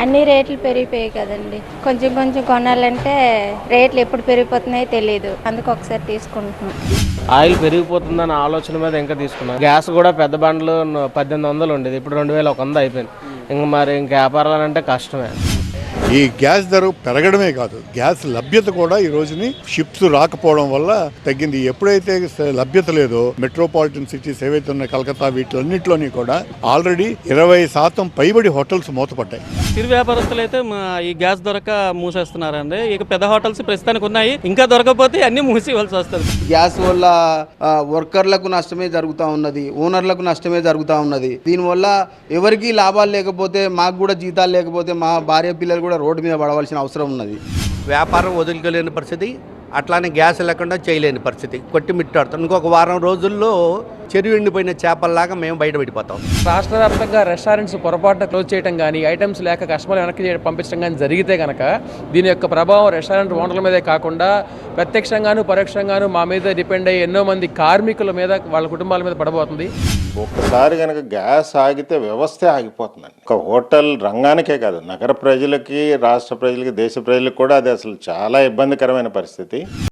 అన్ని రేట్లు పెరిగిపోయాయి కదండి. కొంచెం కొంచెం కొనాలంటే రేట్లు ఎప్పుడు పెరిగిపోతున్నాయో తెలియదు. అందుకు ఒకసారి తీసుకుంటున్నాం. ఆయిల్ పెరిగిపోతుందన్న ఆలోచన మీద ఇంకా తీసుకున్నాం. గ్యాస్ కూడా పెద్ద బండ్లు 1800 ఉండేది, ఇప్పుడు 2100 అయిపోయింది. ఇంక వ్యాపారాలు అంటే కష్టమే. ఈ గ్యాస్ ధర పెరగడమే కాదు, గ్యాస్ లభ్యత కూడా ఈ రోజుని షిప్స్ రాకపోవడం వల్ల తగ్గింది. ఎప్పుడైతే లభ్యత లేదో మెట్రోపాలిటన్ సిటీస్ ఏవైతే ఉన్నాయి, కలకత్తా, వీటిలన్నింటిలోని కూడా ఆల్రెడీ 20% పైబడి హోటల్స్ మూతపడ్డాయి. చిరు వ్యాపారస్తులు అయితే ఈ గ్యాస్ దొరక మూసేస్తున్నారండి. ఇక పెద్ద హోటల్స్ ప్రస్తుతానికి ఉన్నాయి, ఇంకా దొరకకపోతే అన్ని మూసేయవలసి వస్తుంది. గ్యాస్ వల్ల వర్కర్లకు నష్టమే జరుగుతూ ఉన్నది, ఓనర్లకు నష్టమే జరుగుతూ ఉన్నది. దీనివల్ల ఎవరికి లాభాలు లేకపోతే, మాకు కూడా జీతాలు లేకపోతే మా భార్య పిల్లలు కూడా రోడ్డు మీద పడవలసిన అవసరం ఉన్నది. వ్యాపారం వదులుకోలేని పరిస్థితి, అట్లానే గ్యాస్ లేకుండా చేయలేని పరిస్థితి, కొట్టిమిట్టాడుతాం. ఇంకొక వారం రోజుల్లో చెరువు ఎండిపోయిన చేపల్లాగా మేము బయటపెట్టిపోతాం. రాష్ట్ర వ్యాప్తంగా రెస్టారెంట్స్ పొరపాటున క్లోజ్ చేయడం కానీ, ఐటమ్స్ లేక కస్టమర్ వెనక్కి పంపించడం కానీ జరిగితే కనుక దీని యొక్క ప్రభావం రెస్టారెంట్ ఓనర్ల మీదే కాకుండా ప్రత్యక్షంగాను పరోక్షంగాను మా మీద డిపెండ్ అయ్యే ఎన్నో మంది కార్మికుల మీద, వాళ్ళ కుటుంబాల మీద పడబోతుంది. ఒక్కసారి కనుక గ్యాస్ ఆగితే వ్యవస్థే ఆగిపోతుందండి. ఒక హోటల్ రంగానికే కాదు, నగర ప్రజలకి, రాష్ట్ర ప్రజలకి, దేశ ప్రజలకు కూడా అది అసలు చాలా ఇబ్బందికరమైన పరిస్థితి.